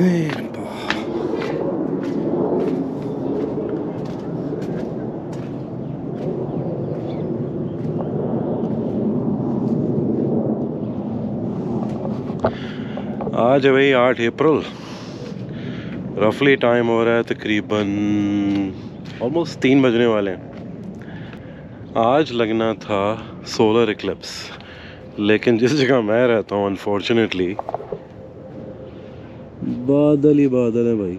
आज है भाई 8 अप्रैल। रफली टाइम हो रहा है तकरीबन ऑलमोस्ट 3 बजने वाले हैं। आज लगना था सोलर इक्लिप्स, लेकिन जिस जगह मैं रहता हूँ अनफॉर्चुनेटली बादल ही बादल है भाई,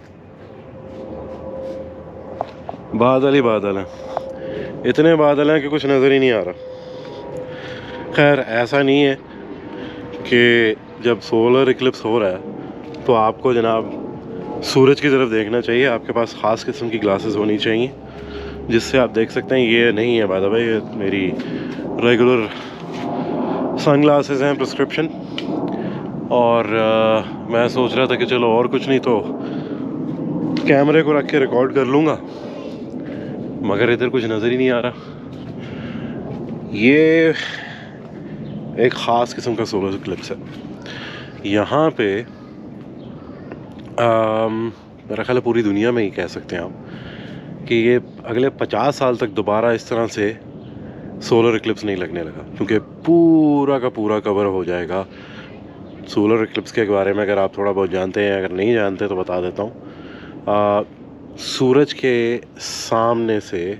बादल ही बादल हैं। इतने बादल हैं कि कुछ नज़र ही नहीं आ रहा। खैर ऐसा नहीं है कि जब सोलर इक्लिप्स हो रहा है तो आपको जनाब सूरज की तरफ देखना चाहिए। आपके पास ख़ास किस्म की ग्लासेस होनी चाहिए जिससे आप देख सकते हैं। ये नहीं है बाय द वे, ये मेरी रेगुलर सन ग्लासेस हैं प्रिस्क्रिप्शन। और मैं सोच रहा था कि चलो और कुछ नहीं तो कैमरे को रख के रिकॉर्ड कर लूँगा, मगर इधर कुछ नज़र ही नहीं आ रहा। ये एक ख़ास किस्म का सोलर इक्लिप्स है। यहाँ पे मेरा ख्याल है पूरी दुनिया में ही कह सकते हैं आप कि ये अगले 50 साल तक दोबारा इस तरह से सोलर इक्लिप्स नहीं लगने लगा, क्योंकि पूरा का पूरा कवर हो जाएगा। सोलर इक्लिप्स के बारे में अगर आप थोड़ा बहुत जानते हैं, अगर नहीं जानते तो बता देता हूँ। सूरज के सामने से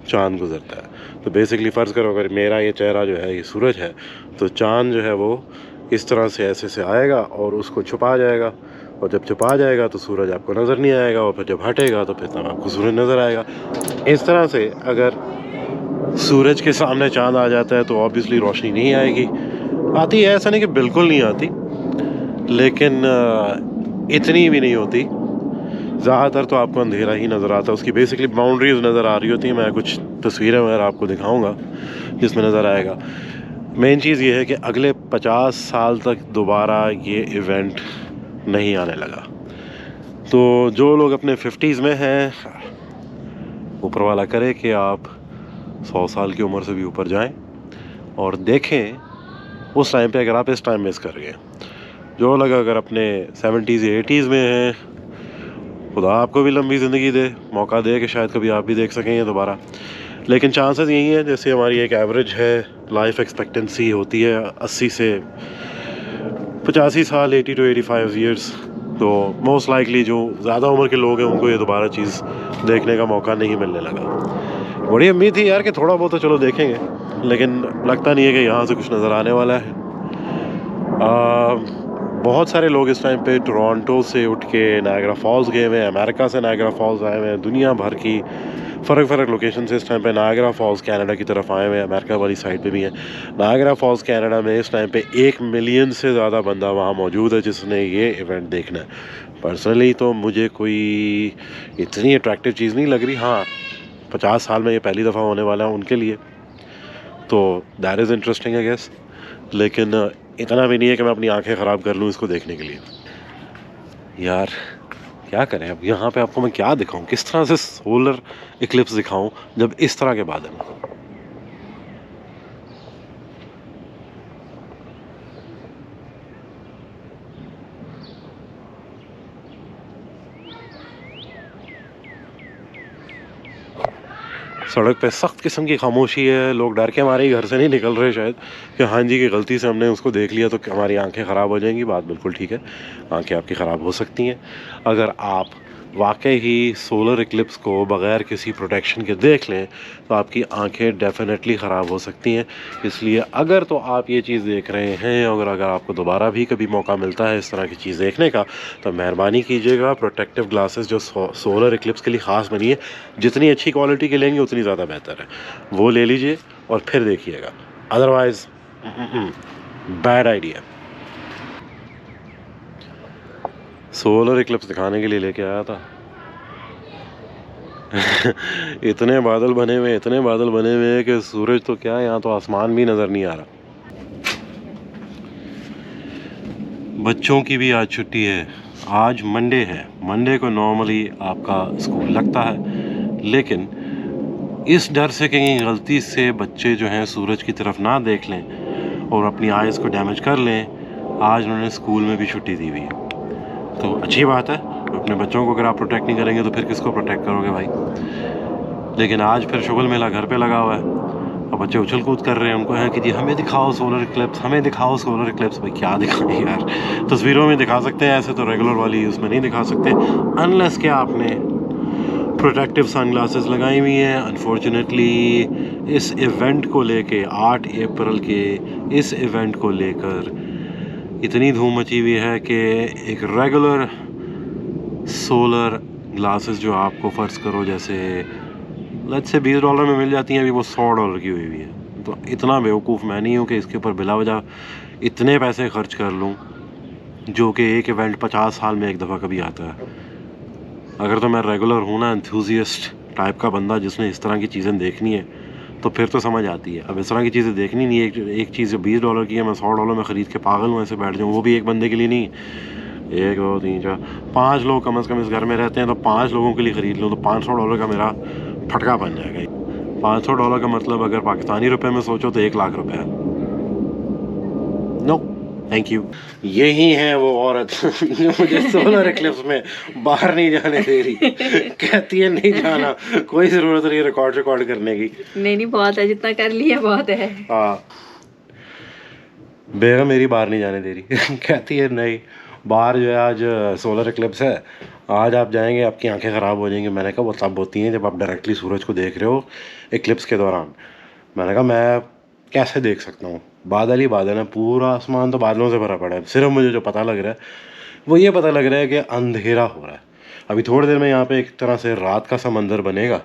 चांद गुजरता है। तो बेसिकली फ़र्ज़ करो अगर मेरा ये चेहरा जो है ये सूरज है, तो चांद जो है वो इस तरह से ऐसे से आएगा और उसको छुपा जाएगा, और जब छुपा जाएगा तो सूरज आपको नज़र नहीं आएगा, और फिर जब हटेगा तो फिर तब आपको सूरज नज़र आएगा। इस तरह से अगर सूरज के सामने चांद आ जाता है तो ऑब्वियसली रोशनी नहीं आएगी। आती है, ऐसा नहीं कि बिल्कुल नहीं आती, लेकिन इतनी भी नहीं होती। ज़्यादातर तो आपको अंधेरा ही नज़र आता है। उसकी बेसिकली बाउंड्रीज नज़र आ रही होती हैं। मैं कुछ तस्वीरें वगैरह आपको दिखाऊंगा जिसमें नज़र आएगा। मेन चीज़ ये है कि अगले 50 साल तक दोबारा ये इवेंट नहीं आने लगा। तो जो लोग अपने 50s में हैं, ऊपर वाला करे कि आप 100 साल की उम्र से भी ऊपर जाएं और देखें उस टाइम पे, अगर आप इस टाइम मिस कर गए। जो लोग अगर अपने 70s या 80s में हैं, खुदा आपको भी लंबी ज़िंदगी दे, मौका दे कि शायद कभी आप भी देख सकें ये दोबारा। लेकिन चांसेस यही है, जैसे हमारी एक एवरेज है लाइफ एक्सपेक्टेंसी होती है 80 से 85 साल, 80 to 85 ईयर्स। तो मोस्ट लाइकली जो ज़्यादा उम्र के लोग हैं उनको ये दोबारा चीज़ देखने का मौका नहीं मिलने लगा। बड़ी उम्मीद थी यार कि थोड़ा बहुत तो चलो देखेंगे, लेकिन लगता नहीं है कि यहाँ से कुछ नज़र आने वाला है। बहुत सारे लोग इस टाइम पे टोरंटो से उठ के नायग्रा फॉल्स गए हुए हैं, अमेरिका से नायग्रा फॉल्स आए हुए हैं, दुनिया भर की फ़र्क लोकेशन से इस टाइम पे नायग्रा फॉल्स कनाडा की तरफ आए हुए हैं। अमेरिका वाली साइड पे भी हैं। नायग्रा फॉल्स कनाडा में इस टाइम पे 1 मिलियन से ज़्यादा बंदा वहाँ मौजूद है जिसने ये इवेंट देखना है। पर्सनली तो मुझे कोई इतनी अट्रैक्टिव चीज़ नहीं लग रही। हाँ, 50 साल में ये पहली दफ़ा होने वाला है उनके लिए, तो that is interesting I guess. लेकिन इतना भी नहीं है कि मैं अपनी आंखें ख़राब कर लूँ इसको देखने के लिए। यार क्या करें अब, यहाँ पे आपको मैं क्या दिखाऊं, किस तरह से सोलर इक्लिप्स दिखाऊं जब इस तरह के बादल। सड़क पे सख्त किस्म की खामोशी है। लोग डर के हमारे घर से नहीं निकल रहे शायद कि हाँ जी की गलती से हमने उसको देख लिया तो हमारी आंखें ख़राब हो जाएंगी। बात बिल्कुल ठीक है, आंखें आपकी ख़राब हो सकती हैं अगर आप वाकई ही सोलर इक्लिप्स को बग़ैर किसी प्रोटेक्शन के देख लें, तो आपकी आंखें डेफिनेटली ख़राब हो सकती हैं। इसलिए अगर तो आप ये चीज़ देख रहे हैं, और अगर आपको दोबारा भी कभी मौका मिलता है इस तरह की चीज़ देखने का, तो मेहरबानी कीजिएगा प्रोटेक्टिव ग्लासेस जो सोलर इक्लिप्स के लिए ख़ास बनी है, जितनी अच्छी क्वालिटी के लेंगे उतनी ज़्यादा बेहतर है, वो ले लीजिए और फिर देखिएगा। Otherwise bad idea. Solar Eclipse दिखाने के लिए लेके आया था। इतने बादल बने हुए कि सूरज तो क्या, यहाँ तो आसमान भी नज़र नहीं आ रहा। बच्चों की भी आज छुट्टी है। आज मंडे है। मंडे को नॉर्मली आपका स्कूल लगता है, लेकिन इस डर से कहीं गलती से बच्चे जो हैं सूरज की तरफ ना देख लें और अपनी आइज़ को डैमेज कर लें, आज उन्होंने स्कूल में भी छुट्टी दी हुई है। तो अच्छी बात है, अपने बच्चों को अगर आप प्रोटेक्ट नहीं करेंगे तो फिर किसको प्रोटेक्ट करोगे भाई। लेकिन आज फिर शुगल मेला घर पे लगा हुआ है और बच्चे उछल कूद कर रहे हैं, उनको है कि जी हमें दिखाओ सोलर इक्लिप्स, हमें दिखाओ सोलर इक्लिप्स। भाई क्या दिखाएं यार, तस्वीरों में दिखा सकते हैं, ऐसे तो रेगुलर वाली उसमें नहीं दिखा सकते, अनलेस कि आपने प्रोटेक्टिव सनग्लासेस लगाई हुई हैं। अनफॉर्चुनेटली इस इवेंट को लेके 8 अप्रैल के इस इवेंट को लेकर इतनी धूम मची हुई है कि एक रेगुलर सोलर ग्लासेस जो आपको फ़र्ज़ करो जैसे लेट्स से $20 में मिल जाती हैं, अभी वो $100 की हुई है। तो इतना बेवकूफ़ मैं नहीं हूँ कि इसके ऊपर बिला वजह इतने पैसे खर्च कर लूँ, जो कि एक इवेंट 50 साल में एक दफ़ा कभी आता है। अगर तो मैं रेगुलर हूँ ना, एंथुसियस्ट टाइप का बंदा जिसने इस तरह की चीज़ें देखनी है, तो फिर तो समझ आती है। अब इस तरह की चीज़ें देखनी नहीं है, एक चीज़ जो $20 की है मैं $100 में ख़रीद के पागल हूँ ऐसे बैठ जाऊँ, वो भी एक बंदे के लिए नहीं, 1 2 3 4 5 लोग कम से कम इस घर में रहते हैं, तो 5 लोगों के लिए ख़रीद लूँ तो $500 का मेरा फटका बन जाएगा। $500 का मतलब अगर पाकिस्तानी रुपए में सोचो तो 1 लाख रुपए है। No thank you. यही है वो औरत जो मुझे सोलर इक्लिप्स में बाहर नहीं जाने दे रही। कहती है नहीं जाना, कोई ज़रूरत नहीं रिकॉर्ड करने की। नहीं बहुत है, जितना कर लिया बहुत है। हाँ, बेगम मेरी बाहर नहीं जाने दे रही। कहती है नहीं, बाहर जो है आज सोलर इक्लिप्स है, आज आप जाएंगे आपकी आंखें ख़राब हो जाएंगी। मैंने कहा वो तब होती हैं जब आप डायरेक्टली सूरज को देख रहे हो इक्लिप्स के दौरान। मैंने कहा मैं कैसे देख सकता हूँ, बादल ही बादल है, पूरा आसमान तो बादलों से भरा पड़ा है। सिर्फ मुझे जो पता लग रहा है वो ये पता लग रहा है कि अंधेरा हो रहा है। अभी थोड़ी देर में यहाँ पे एक तरह से रात का समंदर बनेगा।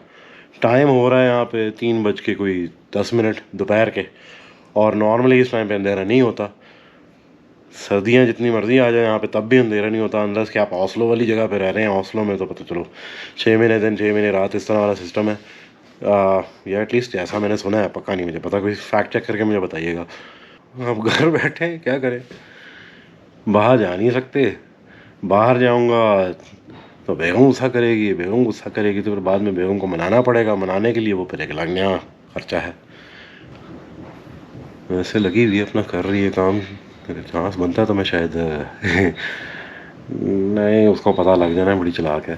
टाइम हो रहा है यहाँ पे 3:10 दोपहर के, और नॉर्मली इस टाइम पे अंधेरा नहीं होता। सर्दियाँ जितनी मर्जी आ जाए यहाँ पे तब भी अंधेरा नहीं होता, अनलेस कि आप ओस्लो वाली जगह पे रह रहे हैं। ओस्लो में तो पता चलो 6 महीने दिन 6 महीने रात इस तरह वाला सिस्टम है, या एटलीस्ट ऐसा मैंने सुना है, पक्का नहीं मुझे पता, कोई फैक्ट चेक करके मुझे बताइएगा। अब घर बैठे हैं, क्या करें, बाहर जा नहीं सकते। बाहर जाऊंगा तो बेगम गुस्सा करेगी, बेगम गुस्सा करेगी तो फिर बाद में बेगम को मनाना पड़ेगा, मनाने के लिए वो फिर एक अलग नया खर्चा है। वैसे लगी हुई है अपना कर रही है काम, चांस बनता है तो मैं शायद नहीं, उसको पता लग जाना है, बड़ी चालाक है,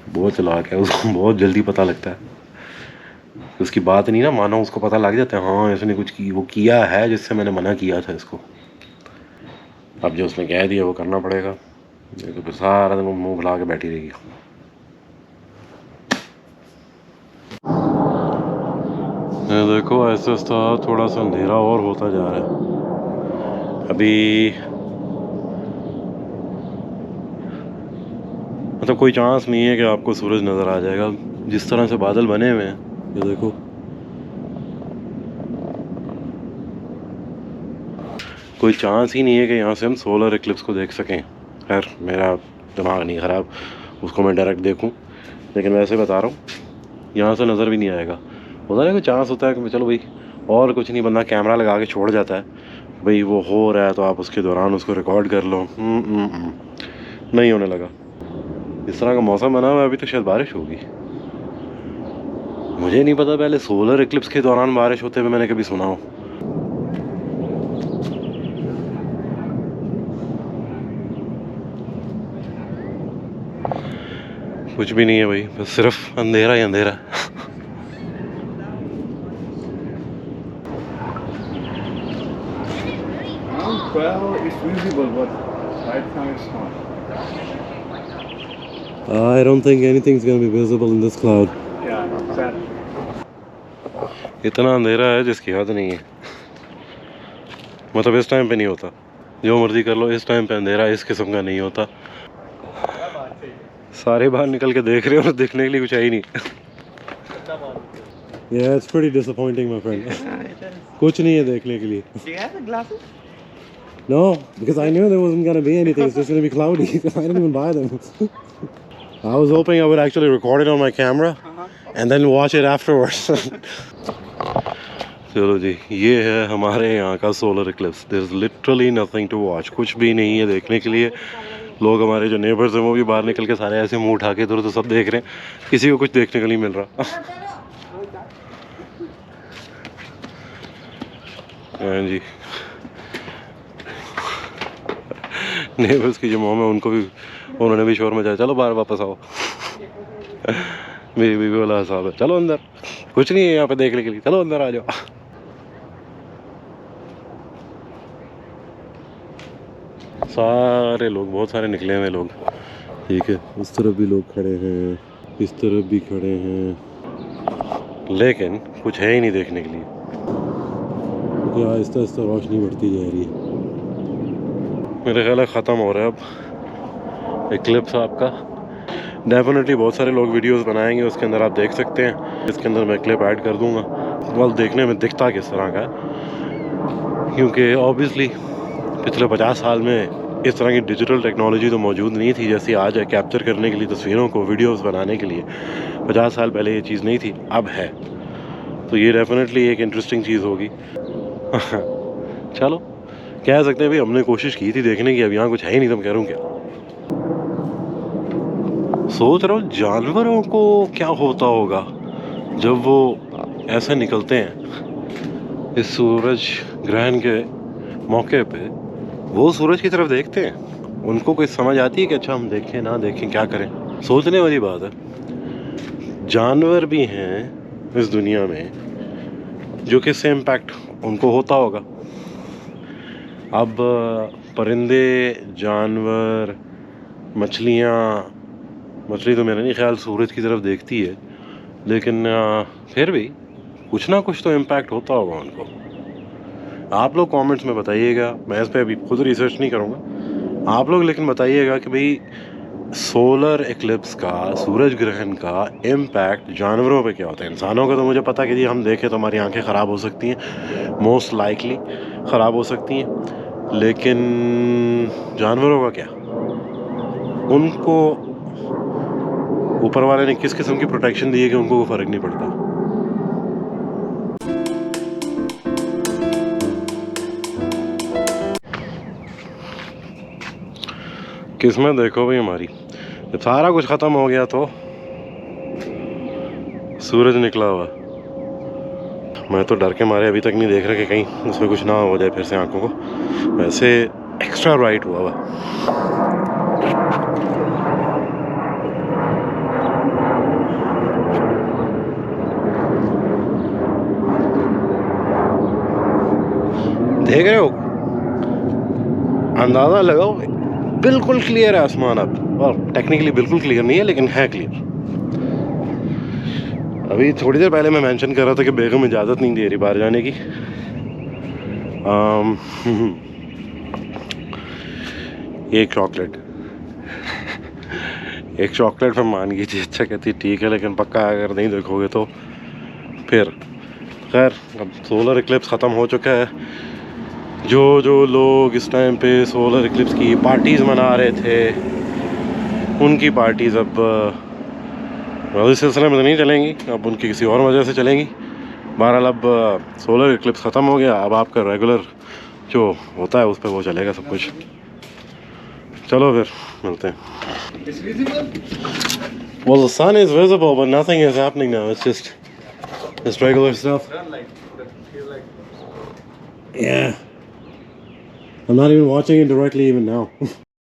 बहुत चालाक है, उसको बहुत जल्दी पता लगता है। उसकी बात नहीं ना मानो, उसको पता लग जाता है हाँ इसने कुछ वो किया है जिससे मैंने मना किया था इसको। अब जो उसने कह दिया वो करना पड़ेगा, तो फिर सारा दिन मुंह फुला के बैठी रहेगी। ये देखो ऐसे थोड़ा सा अंधेरा और होता जा रहा है। अभी मतलब कोई चांस नहीं है कि आपको सूरज नज़र आ जाएगा, जिस तरह से बादल बने हुए हैं। ये देखो कोई चांस ही नहीं है कि यहाँ से हम सोलर इक्लिप्स को देख सकें। खैर मेरा दिमाग नहीं ख़राब, उसको मैं डायरेक्ट देखूं, लेकिन वैसे बता रहा हूँ यहाँ से नज़र भी नहीं आएगा। होता है कोई चांस होता है कि चलो भाई और कुछ नहीं, बंदा कैमरा लगा के छोड़ जाता है, भाई वो हो रहा है तो आप उसके दौरान उसको रिकॉर्ड कर लो। नहीं होने लगा। इस तरह का मौसम बना हुआ है, अभी तो शायद बारिश होगी, मुझे नहीं पता। पहले सोलर इक्लिप्स के दौरान बारिश होते हुए मैंने कभी सुना हो। कुछ भी नहीं है भाई, बस सिर्फ अंधेरा ही अंधेरा। Well, it's visible, but right now it's not. I don't think anything's gonna be visible in this cloud. Yeah, exactly. इतना अंधेरा है जिसकी हद नहीं है। मतलब इस टाइम पे नहीं होता, जो मर्जी कर लो, इस टाइम पे अंधेरा इस किस्म का नहीं होता। सारे बाहर निकल के देख रहे हो और देखने के लिए कुछ है ही नहीं। Yeah, it's pretty disappointing, my friend. कुछ नहीं है देखने के लिए। Do you have the glasses? No, because I knew there wasn't gonna be anything. It's just gonna be cloudy. I didn't even buy them. I was hoping I would actually record it on my camera and then watch it afterwards. चलो जी, ये है हमारे यहाँ का solar Eclipse. There's literally nothing to watch. कुछ भी नहीं है देखने के लिए। लोग हमारे जो नेबर्स हैं वो भी बाहर निकल के सारे ऐसे मुंह उठा के इधर उधर सब देख रहे हैं, किसी को कुछ देखने को नहीं मिल रहा। हाँ जी, नेबर्स की जो मोम है उनको भी, उन्होंने भी शोर मचाया, चलो बाहर वापस आओ। मेरी बीवी वाला हिसाब है, चलो अंदर, कुछ नहीं है यहाँ पे देखने के लिए, चलो अंदर आ जाओ। सारे लोग, बहुत सारे निकले हुए लोग, ठीक है, उस तरफ भी लोग खड़े हैं, इस तरफ भी खड़े हैं, लेकिन कुछ है ही नहीं देखने के लिए, क्योंकि आहिस्ता आहिस्ता रोशनी बढ़ती जा रही है। मेरे ख्याल है ख़त्म हो रहा है अब एक्लिप्स आपका। डेफिनेटली बहुत सारे लोग वीडियोस बनाएंगे, उसके अंदर आप देख सकते हैं, इसके अंदर मैं क्लिप ऐड कर दूंगा। वाल देखने में दिखता किस तरह का है, क्योंकि ऑब्वियसली पिछले 50 साल में इस तरह की डिजिटल टेक्नोलॉजी तो मौजूद नहीं थी जैसी आज है, कैप्चर करने के लिए तस्वीरों को, वीडियोस बनाने के लिए। 50 साल पहले ये चीज़ नहीं थी, अब है, तो ये डेफिनेटली एक इंटरेस्टिंग चीज़ होगी। चलो कह सकते हैं भाई हमने कोशिश की थी देखने की, अब यहाँ कुछ है ही नहीं, तो मैं कह रहा हूँ क्या। सोच रहा हूँ जानवरों को क्या होता होगा जब वो ऐसे निकलते हैं इस सूरज ग्रहण के मौके पे, वो सूरज की तरफ देखते हैं, उनको कोई समझ आती है कि अच्छा हम देखें ना देखें, क्या करें। सोचने वाली बात है। जानवर भी हैं इस दुनिया में जो कि सेम इम्पैक्ट उनको होता होगा। अब परिंदे, जानवर, मछलियाँ, मछली तो मेरा नहीं ख्याल सूरज की तरफ देखती है, लेकिन फिर भी कुछ ना कुछ तो इम्पैक्ट होता होगा उनको। आप लोग कमेंट्स में बताइएगा, मैं इस पर अभी खुद रिसर्च नहीं करूँगा, आप लोग लेकिन बताइएगा कि भाई सोलर एक्लिप्स का, सूरज ग्रहण का इम्पैक्ट जानवरों पे क्या होता है। इंसानों का तो मुझे पता कि जी हम देखें तो हमारी आंखें ख़राब हो सकती हैं, मोस्ट लाइकली ख़राब हो सकती हैं, लेकिन जानवरों का क्या, उनको ऊपर वाले ने किस किस्म की प्रोटेक्शन दी है कि उनको कोई फ़र्क नहीं पड़ता। किस्मत देखो भाई हमारी, जब सारा कुछ ख़त्म हो गया तो सूरज निकला हुआ। मैं तो डर के मारे अभी तक नहीं देख रहा कि कहीं उसमें कुछ ना हो जाए फिर से आंखों को, वैसे एक्स्ट्रा ब्राइट हुआ हुआ। देख रहे हो, अंदाज़ा लगाओ, बिल्कुल क्लियर है आसमान अब, और टेक्निकली बिल्कुल क्लियर नहीं है लेकिन है क्लियर। अभी थोड़ी देर पहले मैं मेंशन कर रहा था कि बेगम इजाज़त नहीं दे रही बाहर जाने की। एक चॉकलेट मैं मान गई थी, अच्छा कहती ठीक है, लेकिन पक्का अगर नहीं देखोगे तो फिर खैर। अब सोलर इक्लिप्स ख़त्म हो चुका है। जो लोग इस टाइम पे सोलर इक्लिप्स की पार्टीज़ मना रहे थे, उनकी पार्टीज़ अब इस सिलसिले में तो नहीं चलेंगी, अब उनकी किसी और वजह से चलेंगी। बहरहाल अब सोलर इक्लिप्स ख़त्म हो गया, अब आपका रेगुलर जो होता है उस पर वो चलेगा सब कुछ। चलो फिर मिलते हैं। It's visible? Well, the sun is visible, but nothing is happening now. It's just regular stuff. Sunlight. Feel like Yeah. I'm not even watching it directly even now.